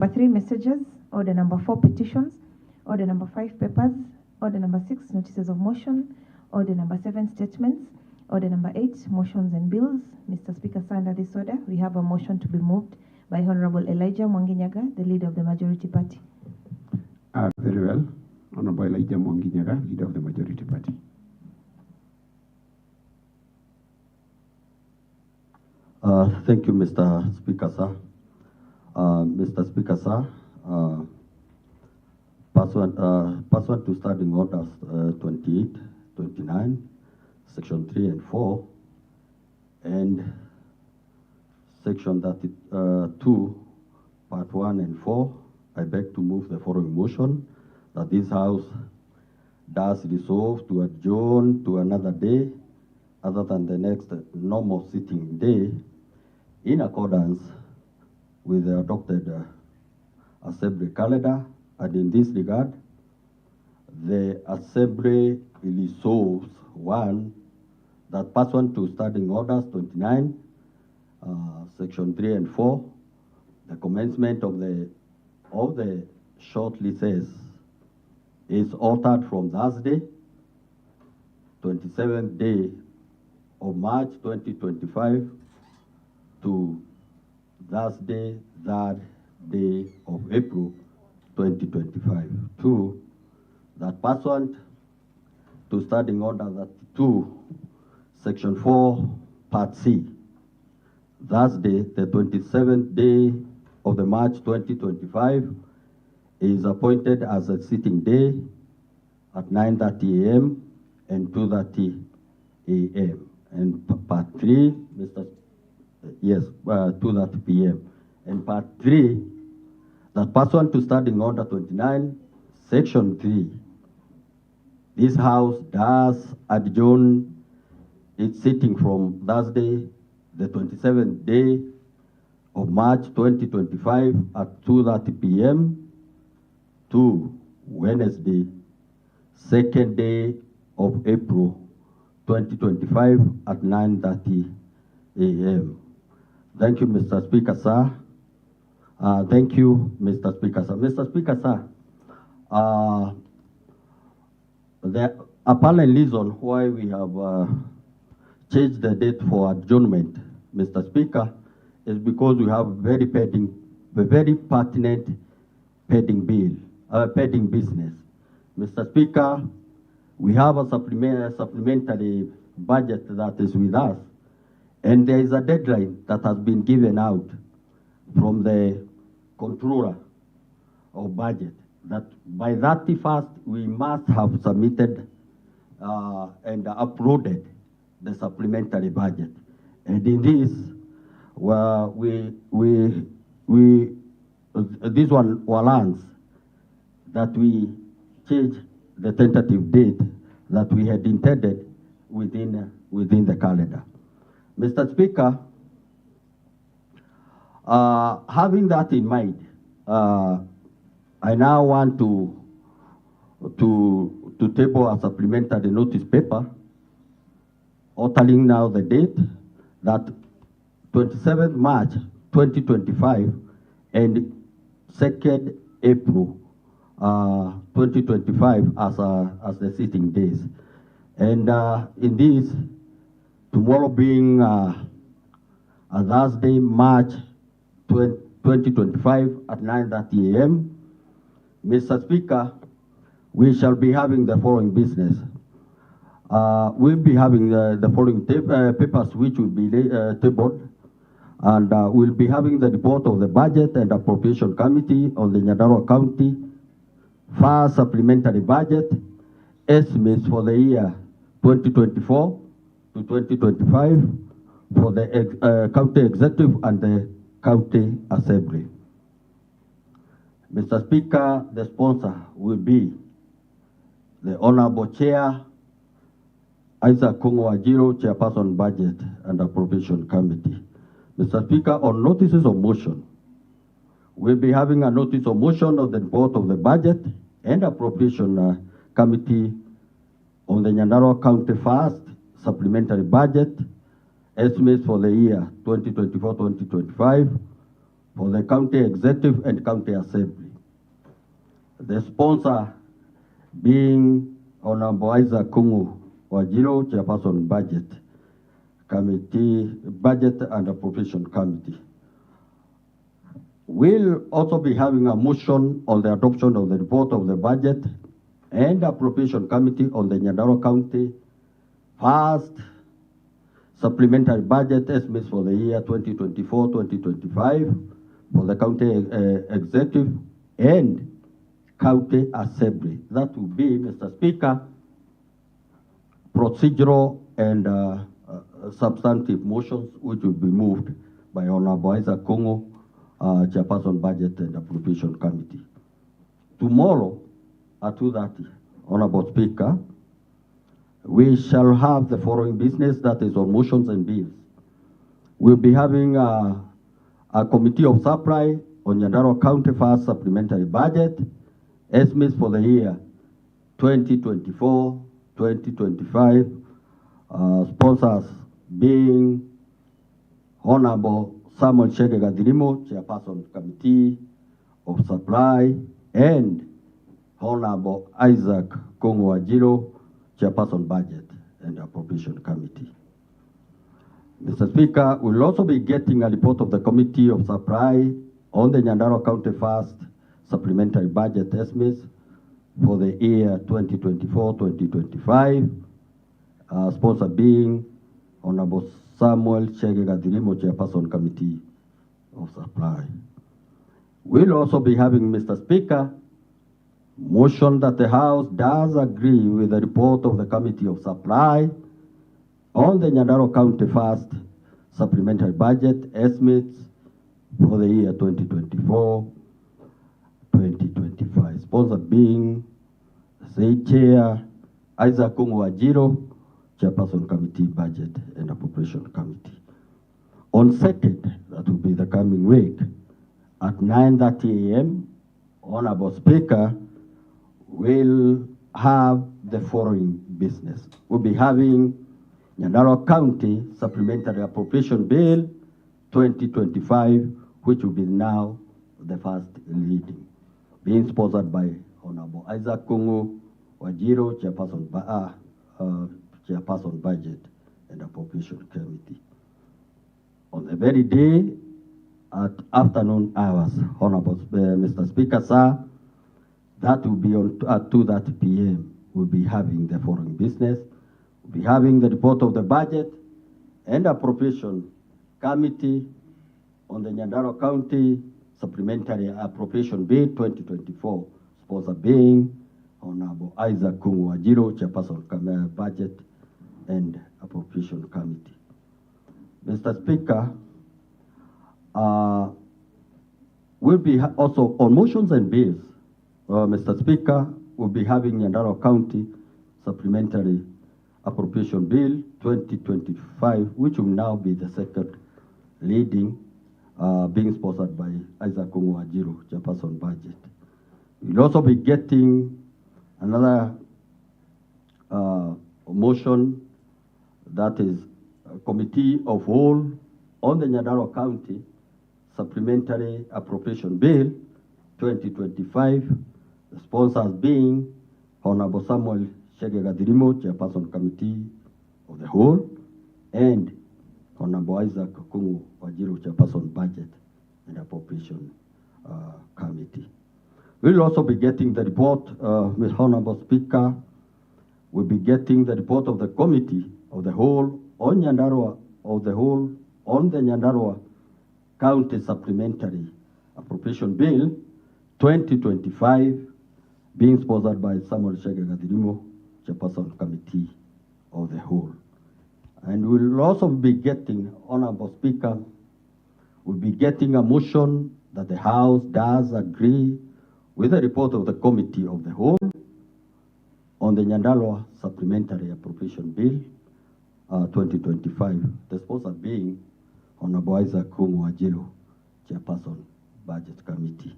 Number 3, messages. Order number 4, petitions. Order number 5, papers. Order number 6, notices of motion. Order number 7, statements. Order number 8, motions and bills. Mr. Speaker, sir, under this order, we have a motion to be moved by Honorable Elijah Mwanginyaga, the leader of the majority party. Very well. Honorable Elijah Mwanginyaga, leader of the majority party. Thank you, Mr. Speaker, sir. Mr. Speaker, sir, pursuant to Standing Orders 28, 29, Section 3 and 4, and Section 32, Part 1 and 4, I beg to move the following motion, that this House does resolve to adjourn to another day other than the next normal sitting day in accordance with the adopted Assembly calendar, and in this regard, the Assembly resolves, 1, that pursuant to Standing Orders 29, Section 3 and 4, the commencement of the short recess is altered from Thursday, 27th day of March 2025 to Thursday, 3rd day of April 2025. 2, that pursuant to Standing Order 2, Section 4, Part C, Thursday, the 27th day of the March 2025 is appointed as a sitting day at 9:30 a.m. and 2:30 a.m. And Part 3, 2:30 p.m. And Part 3, that pursuant to Standing Order 29, Section 3, this House does adjourn its sitting from Thursday, the 27th day of March 2025 at 2:30 p.m. to Wednesday, 2nd day of April 2025 at 9:30 a.m. Thank you, Mr. Speaker, sir. Thank you, Mr. Speaker, sir. Mr. Speaker, sir, the apparent reason why we have changed the date for adjournment, Mr. Speaker, is because we have very pertinent pending business. Mr. Speaker, we have a supplementary budget that is with us, and there is a deadline that has been given out from the controller of budget that by 31st we must have submitted and uploaded the supplementary budget. And in this, this one warrants that we change the tentative date that we had intended within the calendar. Mr. Speaker, having that in mind, I now want to table a supplementary notice paper altering now the date that 27th March 2025 and 2nd April 2025 as the sitting days. And in this, tomorrow being a Thursday, March 2025 at 9:30 a.m., Mr. Speaker, we shall be having the following business. We'll be having the following papers which will be tabled, and we'll be having the report of the Budget and Appropriation Committee on the Nyandarua County first supplementary budget, estimates for the year 2024 to 2025 for the County Executive and the County Assembly. Mr. Speaker, the sponsor will be the Honorable Chair, Isaac Kongo Wajiro, Chairperson Budget and Appropriation Committee. Mr. Speaker, on notices of motion, we'll be having a notice of motion of the report of the Budget and Appropriation Committee on the Nyandarua County First Supplementary Budget, estimates for the year 2024-2025 for the county executive and county assembly. The sponsor being Honorable Isaac Kungu Wajiro, Chairperson Budget Committee, Budget and Appropriation Committee. We'll also be having a motion on the adoption of the report of the Budget and Appropriation Committee on the Nyandarua County first supplementary budget estimates for the year 2024-2025 for the county executive and county assembly. That will be, Mr. Speaker, procedural and substantive motions which will be moved by Honorable Isaac Kungu, Chairperson Budget and Appropriation Committee. Tomorrow at 2:30, Honorable Speaker, we shall have the following business, that is on motions and bills. We'll be having a committee of supply on Nyandarua County first supplementary budget, estimates for the year 2024-2025, sponsors being Honorable Samuel Shege Gadirimo, Chairperson Committee of Supply, and Honorable Isaac Kungu Wajiro, Chairperson Budget and Appropriation Committee. Mr. Speaker, we'll also be getting a report of the Committee of Supply on the Nyandarua County first supplementary budget estimates for the year 2024-2025, sponsor being Honorable Samuel Shege Gadirimo, Chairperson Committee of Supply. We'll also be having, Mr. Speaker, motion that the House does agree with the report of the Committee of Supply on the Nyandarua County first supplementary budget estimates for the year 2024-2025. Sponsor being, say, Chair Isaac Kungu Wajiro, Chairperson Committee, Budget and Appropriation Committee. On 2nd, that will be the coming week, at 9:30 a.m., Honorable Speaker, we'll have the following business. We'll be having Nyandarua County Supplementary Appropriation Bill 2025, which will be now the first reading, being sponsored by Honorable Isaac Kungu Wajiro, Chairperson Budget and Appropriation Committee. On the very day, at afternoon hours, Honorable Mr. Speaker, sir, that will be on at 2:30 p.m. We'll be having the following business. We'll be having the report of the Budget and Appropriation Committee on the Nyandarua County Supplementary Appropriation Bill 2024, sponsor being Honorable Isaac Kungu Wajiro, Chairperson Budget and Appropriation Committee. Mr. Speaker, we'll be also on motions and bills. Mr. Speaker, we'll be having Nyandarua County Supplementary Appropriation Bill 2025, which will now be the second reading, being sponsored by Isaac Kungu Wajiro, Chairperson Budget. We'll also be getting another motion, that is a Committee of Whole on the Nyandarua County Supplementary Appropriation Bill 2025, the sponsors being Honorable Samuel Shege Gadirimo, Chairperson Committee of the Whole, and Honorable Isaac Kungu Wajiro, Chairperson Budget and Appropriation Committee. We'll also be getting the report, with Honorable Speaker, we'll be getting the report of the Committee of the Whole on Nyandarua, on the Nyandarua County Supplementary Appropriation Bill 2025, being sponsored by Samuel Shege Gadirimo, Chairperson Committee of the Whole. And we'll also be getting, Honorable Speaker, we'll be getting a motion that the House does agree with the report of the Committee of the Whole on the Nyandarua Supplementary Appropriation Bill 2025, the sponsor being Honorable Isaac Kungu Wajiro, Chairperson Budget Committee.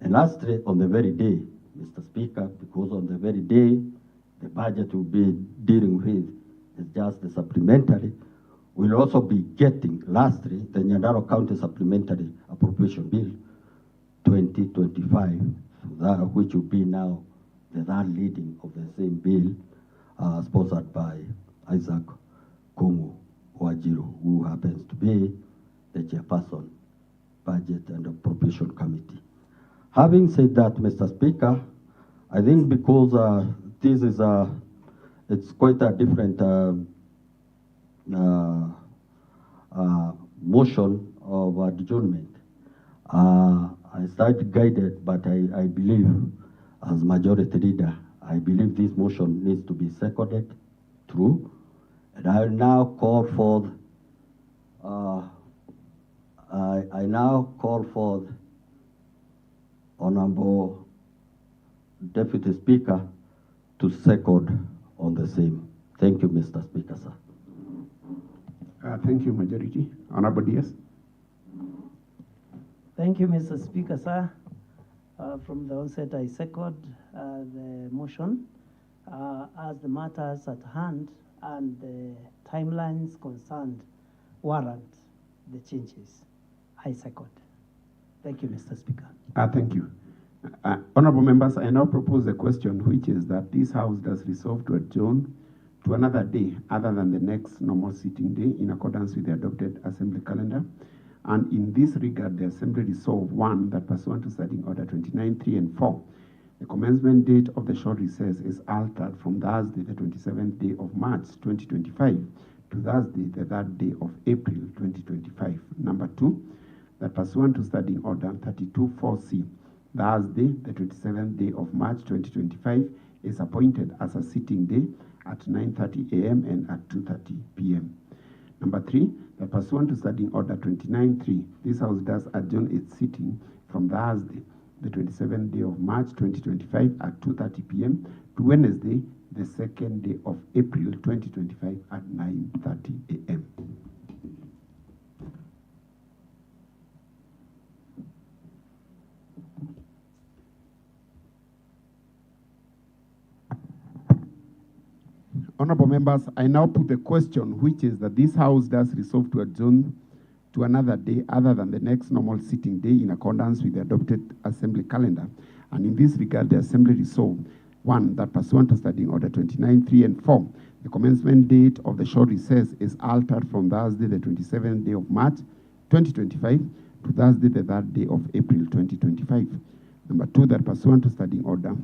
And lastly, on the very day, Mr. Speaker, because on the very day the budget will be dealing with is just the supplementary, will also be getting, lastly, the Nyandarua County Supplementary Appropriation Bill 2025, which will be now the third reading of the same bill, sponsored by Isaac Kongo Wajiru, who happens to be the chairperson, Budget and Appropriation Committee. Having said that, Mr. Speaker, I think because this is it's quite a different motion of adjournment. I started guided, but I believe, as majority leader, I believe this motion needs to be seconded through, and I now call for. I now call for Honorable Deputy Speaker to second on the same. Thank you, Mr. Speaker, sir. Thank you, Majority. Honorable Diaz. Thank you, Mr. Speaker, sir. From the onset, I second the motion as the matters at hand and the timelines concerned warrant the changes. I second. Thank you, Mr. Speaker. Thank you. Honorable members, I now propose the question, which is that this House does resolve to adjourn to another day other than the next normal sitting day in accordance with the adopted Assembly calendar. And in this regard, the Assembly resolve, 1, that pursuant to Standing Order 29, 3, and 4, the commencement date of the short recess is altered from Thursday, the 27th day of March 2025 to Thursday, the 3rd day of April 2025. Number 2, that pursuant to Standing Order 32.4c, Thursday, the 27th day of March 2025 is appointed as a sitting day at 9:30 a.m. and at 2:30 p.m. Number 3, that pursuant to Standing Order 29.3, this House does adjourn its sitting from Thursday, the 27th day of March 2025 at 2:30 p.m. to Wednesday, the 2nd day of April 2025 at 9:30 a.m. Honorable members, I now put the question, which is that this House does resolve to adjourn to another day other than the next normal sitting day in accordance with the adopted Assembly calendar. And in this regard, the Assembly resolved, 1, that pursuant to Standing Order 29, 3, and 4, the commencement date of the short recess is altered from Thursday, the 27th day of March 2025 to Thursday, the 3rd day of April 2025. Number 2, that pursuant to Standing Order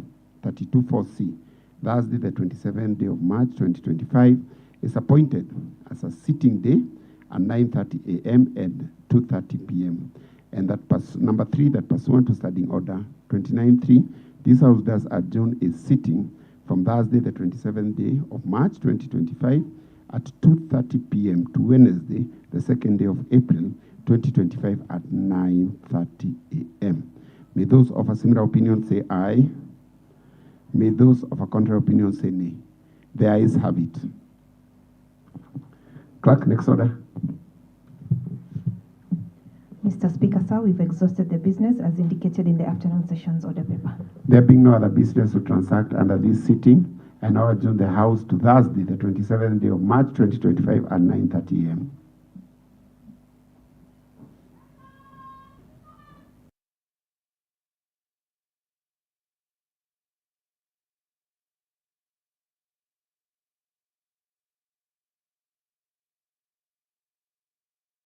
32.4c, Thursday, the 27th day of March 2025 is appointed as a sitting day at 9:30 a.m. and 2:30 p.m. And that number 3, that pursuant to Standing Order 29.3, this House does adjourn its sitting from Thursday, the 27th day of March 2025 at 2:30 p.m. to Wednesday, the 2nd day of April 2025 at 9:30 a.m. May those of a similar opinion say aye. May those of a contrary opinion say nay. The ayes have it. Clerk, next order. Mr. Speaker, sir, we've exhausted the business as indicated in the afternoon session's order paper. There being no other business to transact under this sitting, I now adjourn the House to Thursday, the 27th day of March 2025 at 9:30 a.m.